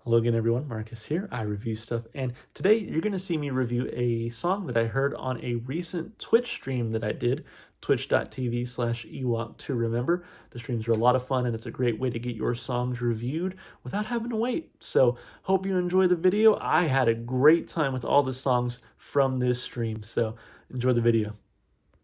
Hello again, everyone. Marcus here. I review stuff, and today you're going to see me review a song that I heard on a recent Twitch stream that I did, twitch.tv/Ewok to remember. The streams are a lot of fun, and it's a great way to get your songs reviewed without having to wait. So, hope you enjoy the video. I had a great time with all the songs from this stream, so enjoy the video.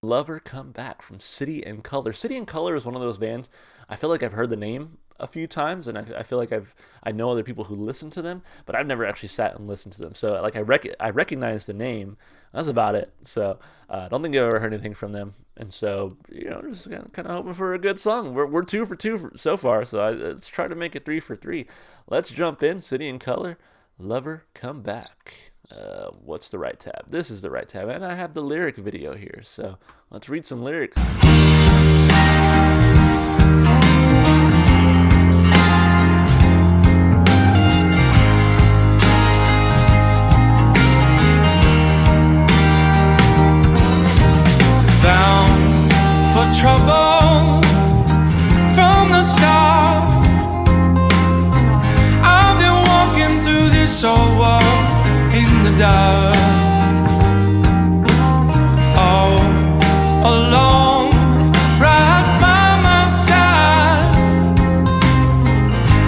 Lover Come Back from City and Color. City and Color is one of those bands. I feel like I've heard the name a few times, and I feel like I know other people who listen to them, but I've never actually sat and listened to them. So like I recognize the name. That's about it. So I don't think I've ever heard anything from them, and so just kind of hoping for a good song. We're two for two so far, so let's try to make it three for three. Let's jump in. City and Color, Lover Come Back. What's the right tab? This is the right tab, and I have the lyric video here, so let's read some lyrics. Bound for trouble from the start. I've been walking through this old world in the dark, all alone, right by my side.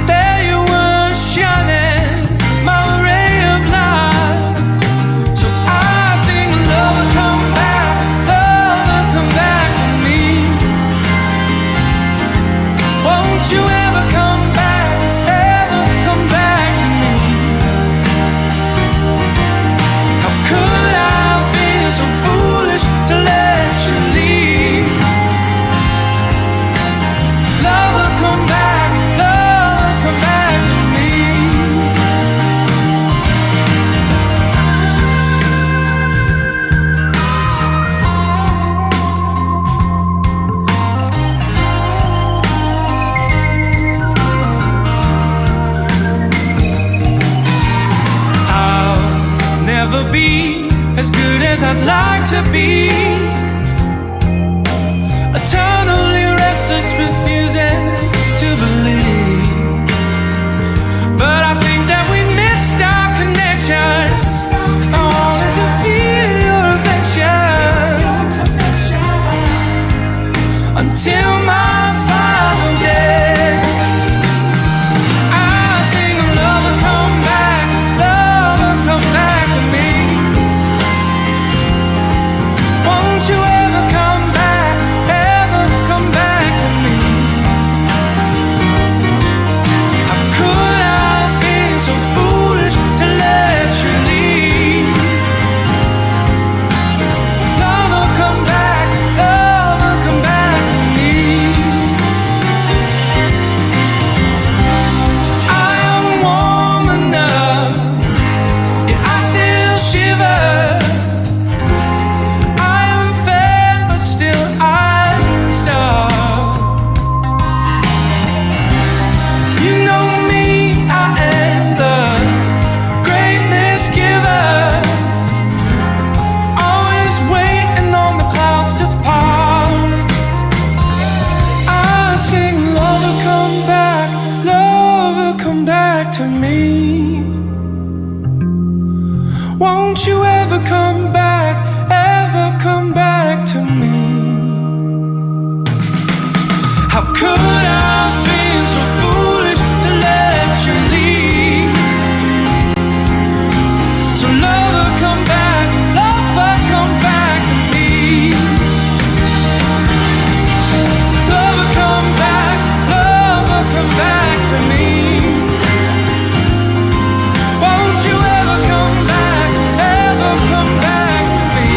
There you were, shining my ray of light. So I sing, lover, come back, lover, come back to me. Won't you ever come back, ever come back to me? Could I have been so foolish to let you leave? Lover, come back to me. I'll never be as good as I'd like to be. Eternally restless, refusing to believe. But I think that we missed our connection. I wanted to feel your affection until my final day. I sing, lover, come back, lover, come back to me. Won't you ever come back, ever come back to me? How could I have been so foolish to let you leave? Lover, come back to me. I am warm enough, yet I still shiver. I am fair, but still I starve. You know me, I am the great misgiver, always waiting on the clouds to part. I sing, lover, come back to me. Won't you ever come back, ever come back to me? How could I have been so foolish to let you leave? So lover, come back to me. Lover, come back to me. Won't you ever come back, ever come back to me?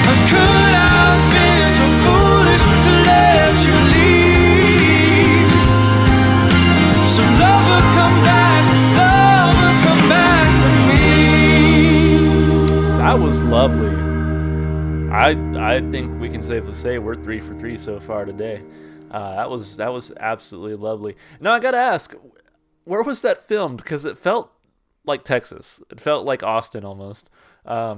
How could I have been so foolish to let you leave? So lover, come back to me. That was lovely. I think we can safely say we're three for three so far today. That was absolutely lovely. Now I gotta ask, where was that filmed? Because it felt like Texas. It felt like Austin almost. I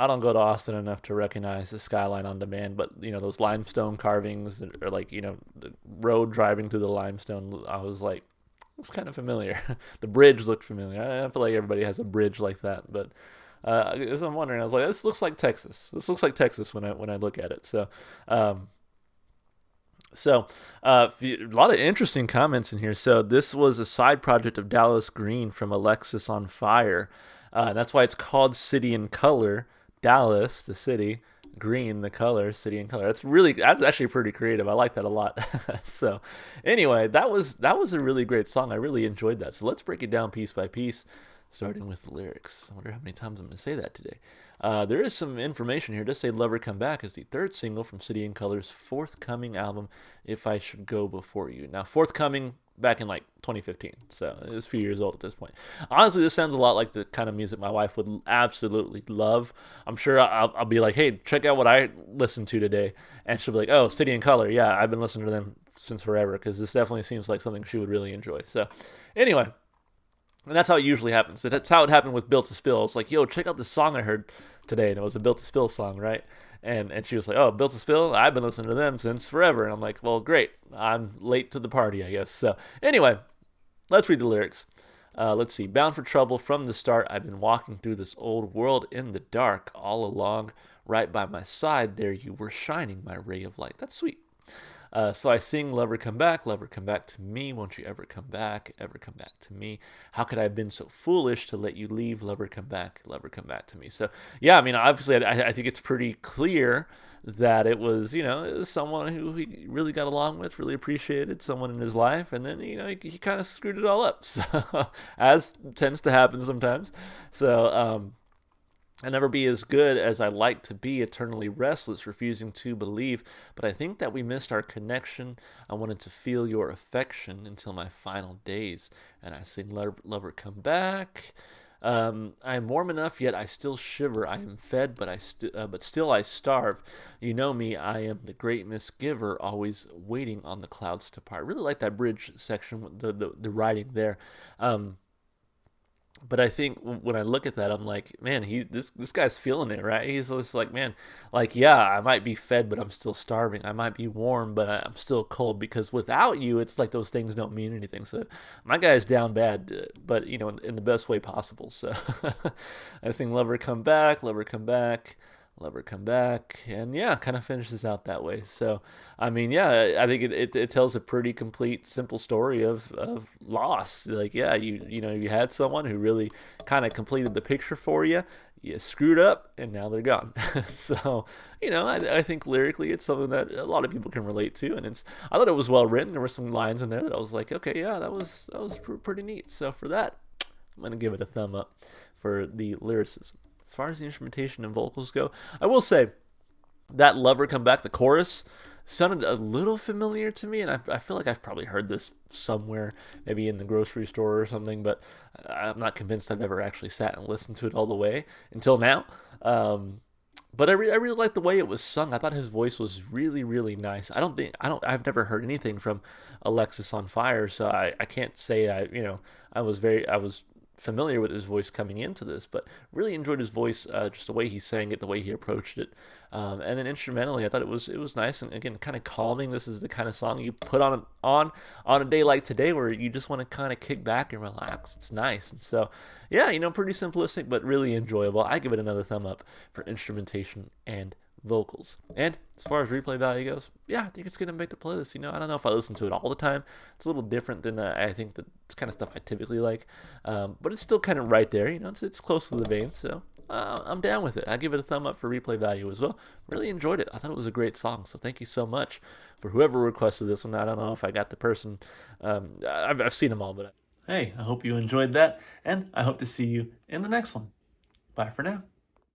don't go to Austin enough to recognize the skyline on demand, but those limestone carvings or the road driving through the limestone. I was like, looks kind of familiar. The bridge looked familiar. I feel like everybody has a bridge like that, but as I'm wondering, I was like, this looks like Texas. This looks like Texas when I look at it. Um, a lot of interesting comments in here. So this was a side project of Dallas Green from Alexis on Fire. That's why it's called City in Color. Dallas, the city, Green, the color, City in Color. That's actually pretty creative. I like that a lot. So anyway, that was a really great song. I really enjoyed that. So let's break it down piece by piece, starting with the lyrics. I wonder how many times I'm going to say that today. There is some information here. It does say Lover Come Back is the third single from City in Color's forthcoming album, If I Should Go Before You. Now, forthcoming back in like 2015, so it's a few years old at this point. Honestly, this sounds a lot like the kind of music my wife would absolutely love. I'm sure I'll be like, hey, check out what I listened to today, and she'll be like, oh, City in Color, yeah, I've been listening to them since forever, because this definitely seems like something she would really enjoy. So anyway, and that's how it usually happens. That's how it happened with Built to Spill. It's like, yo, check out this song I heard today, and it was a Built to Spill song, right? And she was like, oh, Built to Spill? I've been listening to them since forever. And I'm like, well, great. I'm late to the party, I guess. So anyway, let's read the lyrics. Let's see. Bound for trouble from the start. I've been walking through this old world in the dark all along. Right by my side, there you were shining my ray of light. That's sweet. So I sing, lover come back to me. Won't you ever come back to me? How could I have been so foolish to let you leave? Lover come back to me. So yeah, I mean, obviously, I think it's pretty clear that it was, it was someone who he really got along with, really appreciated, someone in his life, and then, he kind of screwed it all up. So, as tends to happen sometimes. So, I never be as good as I like to be, eternally restless, refusing to believe. But I think that we missed our connection. I wanted to feel your affection until my final days. And I sing, lover, come back. I am warm enough, yet I still shiver. I am fed, but still I starve. You know me, I am the great misgiver, always waiting on the clouds to part. I really like that bridge section, the writing there. But I think when I look at that, I'm like, man, this guy's feeling it, right? He's just like, man, like, yeah, I might be fed, but I'm still starving. I might be warm, but I'm still cold, because without you, it's like those things don't mean anything. So my guy's down bad, but in the best way possible. So I sing, lover come back, lover come back. Lover come back, and yeah, kind of finishes out that way. So I mean, yeah, I think it tells a pretty complete, simple story of loss. Like, yeah, you had someone who really kind of completed the picture for you. You screwed up, and now they're gone. So I think lyrically it's something that a lot of people can relate to, and I thought it was well written. There were some lines in there that I was like, okay, yeah, that was pretty neat. So for that, I'm gonna give it a thumb up for the lyricism. As far as the instrumentation and vocals go, I will say that Lover Come Back, the chorus, sounded a little familiar to me, and I feel like I've probably heard this somewhere, maybe in the grocery store or something, but I'm not convinced I've ever actually sat and listened to it all the way until now. But I really liked the way it was sung. I thought his voice was really, really nice. I've never heard anything from Alexis on Fire, so I can't say I was familiar with his voice coming into this, but really enjoyed his voice, just the way he sang it, the way he approached it, and then instrumentally, I thought it was nice, and again, kind of calming. This is the kind of song you put on a day like today, where you just want to kind of kick back and relax. It's nice, and so yeah, pretty simplistic, but really enjoyable. I give it another thumb up for instrumentation and vocals. And as far as replay value goes, yeah, I think it's gonna make the playlist. I don't know if I listen to it all the time. It's a little different than I think the kind of stuff I typically like, but it's still kind of right there. It's close to the vein, so I'm down with it. I give it a thumb up for replay value as well. Really enjoyed it. I thought it was a great song, so thank you so much for whoever requested this one. I don't know if I got the person. I've seen them all, but hey, I hope you enjoyed that, and I hope to see you in the next one. Bye for now.